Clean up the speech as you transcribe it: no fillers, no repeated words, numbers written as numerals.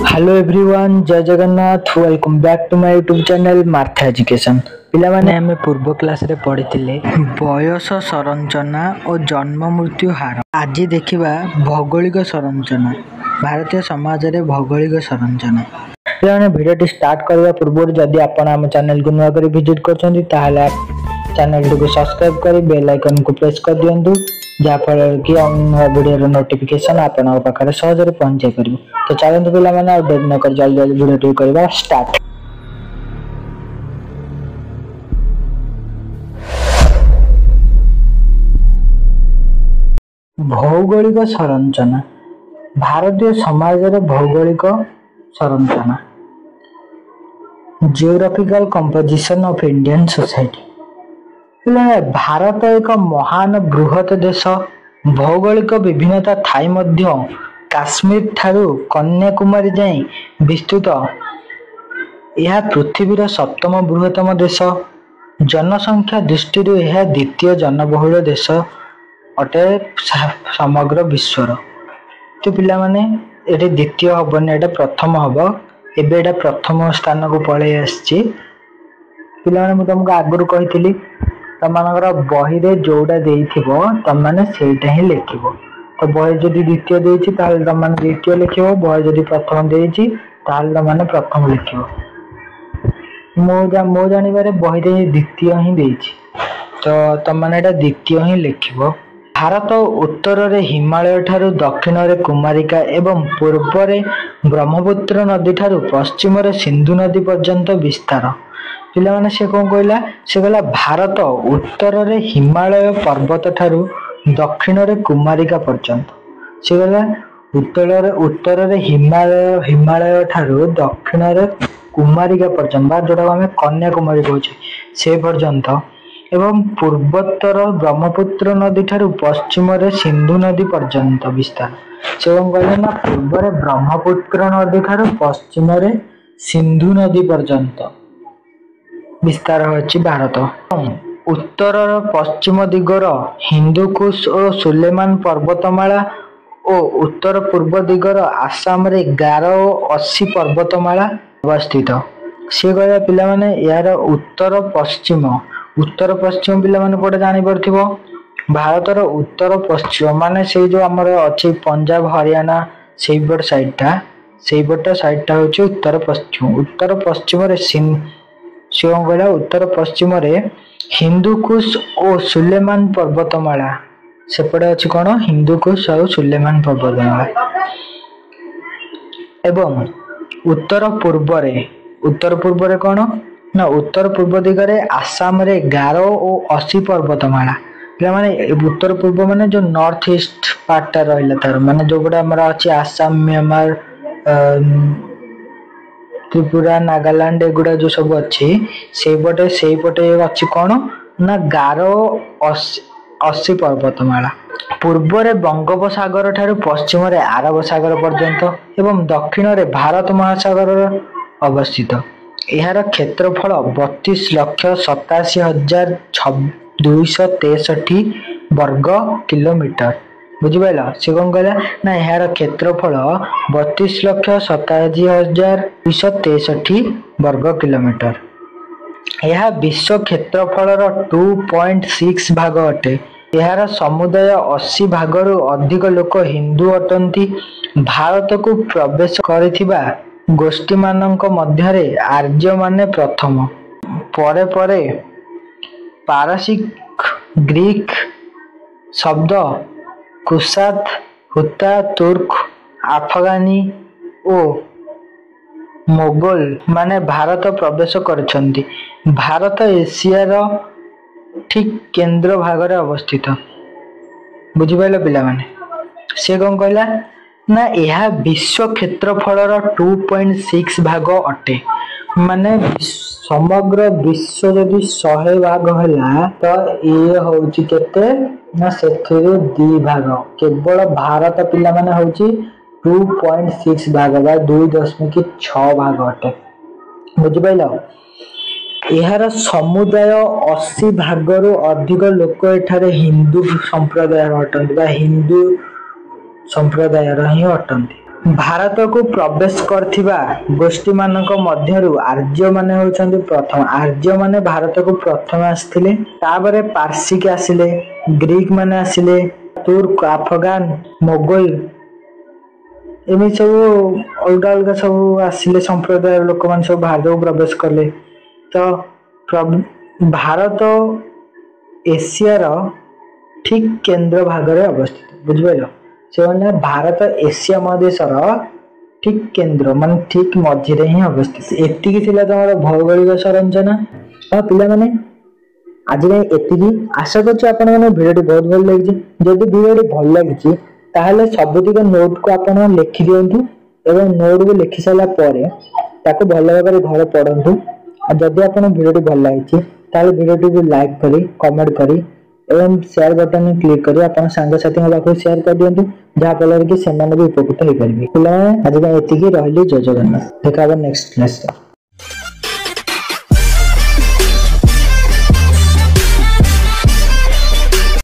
Hello everyone, जय Jagannath. Welcome back to my YouTube channel Martha education. पिलामाने आमे पूर्व क्लास रे पढ़िथिले बयस संरचना और जन्म मृत्यु हार। आज देखिबा भौगोलिक संरचना, भारतीय समाज रे भौगोलिक संरचना। पिलामाने वीडियो स्टार्ट करबा पूर्व जदि आपण हम चैनल को नया कर विजिट करछन्ती ताहले चैनल को सब्सक्राइब करी बेल आइकन को प्रेस कर दियंतु, जहाँफल कि वीडियो नोटिफिकेशन आपन पाखे सहज पहुंच जाए। तो चलते पिला मैंने डेट न कर जल्दी जल्दी वीडियो करवा स्टार्ट। भौगोलिक संरचना, भारतीय समाज रे भौगोलिक संरचना, geographical composition of Indian society. Bharat एक महान बृहत देश। भौगोलिक विभिन्नता थाई मध्य काश्मीर ठारू कन्याकुमारी जाए विस्तृत। यह पृथ्वीर सप्तम बृहत्तम देश। जनसंख्या दृष्टि यह द्वितीय जनबहुल देश अटे समग्र विश्वर। तो पिला माने एटे द्वितीय हबनी, एटा प्रथम हब। एबे एटा प्रथम स्थान को पळे आछि। पिला माने मु तुमको आगुरु कहितली तमनकर बही रे जोड़ा देइथिबो तमने सेटा ही लिखिबो। तो बही जदि द्वितीय देइछि ताले तमने द्वितीय लिखिबो, बही जदि प्रथम देइछि ताले तमने प्रथम लिखिबो। मो जानिबारे बही रे द्वितीय ही देइछि, तो तमने एटा द्वितीय ही लिखिबो। भारत उत्तर रे हिमालय ठारू दक्षिण रे कुमारिका एवं पूर्व रे ब्रह्मपुत्र नदी ठारू पश्चिम रे सिंधु नदी पर्यंत विस्तार। पिला माने से कोन कहला, से कहला भारत उत्तर रे हिमालय पर्वत ठारू दक्षिण रे कुमारिका पर्यंत। से कहला उत्तर रे हिमालय ठारू दक्षिण रे कुमारिका पर्यंत, बा जोटा हमें कन्याकुमारी कहछे से पर्यंत, एवं पूर्वोत्तर ब्रह्मपुत्र नदी ठारू पश्चिम रे सिंधु नदी पर्यंत विस्तार। से कोन कहला ना, पूर्व रे ब्रह्मपुत्र नदी ठारू पश्चिम रे सिंधु नदी पर्यंत विस्तार होछि भारत। उत्तर पश्चिम दिगर हिंदुकुश और सुलेमान पर्वतमाला और उत्तर पूर्व दिगर आसाम रे गारो 80 पर्वतमाला अवस्थित। से कहया पिला माने यार उत्तर पश्चिम पिला माने कोडे जानि परथिबो। भारतर उत्तर पश्चिम माने से जो हमर अछि पंजाब हरियाणा सेइबट साइडटा होछि उत्तर पश्चिम। उत्तर पश्चिम रे उत्तर पश्चिम रे हिंदुकुश और सुलेमान पर्वतमाला, सेपटे अछि कोन हिंदुकुश और सुलेमान पर्वतमाला। एवं उत्तर पूर्व रे कोन ना, उत्तर पूर्व दिगरे आसाम रे गारो और 80 पर्वतमाला। माने उत्तर पूर्व माने जो नॉर्थ ईस्ट पार्टटा रहला तार माने जो गोटा हमरा अछि आसाम, म्यांमार, त्रिपुरा, नागालैंड एगुड़ा जो सब अच्छी से पटे अच्छी कौन ना गारो 80 पर्वतमाला। पूर्व रे बंगोपसागर ठारू पश्चिम रे आरब सागर पर्यंत एवं दक्षिण रे भारत महासागर अवस्थित। यार क्षेत्रफल 32,87,263 वर्ग किलोमीटर। बुझिपाइल से कौन कहला ना, यार क्षेत्रफल 32,87,263 वर्ग किलोमीटर। यह विश्व क्षेत्रफल 2.6 भाग अटे। यार समुदाय 80 भागरु अधिक लोक हिंदू अटंती। भारत को प्रवेश करिथिबा गोष्ठी मानक मध्यरे आर्य माने प्रथम, परे परे पारसिक, ग्रीक शब्द कुशात, हुता, तुर्क, अफगानी और मोगल माने भारत प्रवेश करछंती। भारत एशियार ठीक केंद्र भाग रे अवस्थित। बुझिपाइल पिला माने से कोन कहला ना, यह विश्व क्षेत्रफल 2.6 भाग अटे। माने समग्र विश्व जदि 100 भाग होला तो ये होउची केते ना, सेथिरे 2 भाग केवल भारत पिला माने होउची 2.6 भाग बा 2.6 भाग अटे। बुझिपाइल। यार समुदाय 80 भागरु अधिक लोक एठारे हिंदू संप्रदाय अटंती बा हिंदू संप्रदाय ही अटंती। भारत को प्रवेश करथिबा गोष्ठी मानक मध्यरु आर्य माने होचंदी प्रथम। आर्य माने भारत को प्रथम आसिले, ताबरे पारसिक आसिले, ग्रीक माने आसिले, तुर्क, अफगान, मोगल एमि सब अलग अलग सब आसिले संप्रदाय लोक मान सब भारत को प्रवेश कले। तो भारत एशियार ठीक केंद्र भागरे अवस्थित, बुझिपाइल। से माने भारत एशिया महादेशर ठीक केंद्र मान ठीक मझिरे ही अवस्थित। एतिकी थिला तमर भौगोलिक संरचना। तो पिला माने आज एतिकी आशा करछि आपण माने भिडियोटी बहुत भल लागिछि। जदि भिडियोटी भल लागिछि ताहले सबुतिक नोट को आपण लिखि दियंतु एवं नोट को लिखि साला परे ताको भल भाबरे घर पढंतु। आ जदि आपण भिडियोटी भल लागिछि ताहले भिडियोटी को लाइक करी, कमेंट करी एवं शेयर बटन में क्लिक करी अपन सांग साथी पाखु शेयर कर दियंतु, जहा फल कि सेमाने भी उपकृत हो पारिबे। पिला आज एतिकी रहली। जय जगन्नाथ। देखा नेक्स्ट क्लास।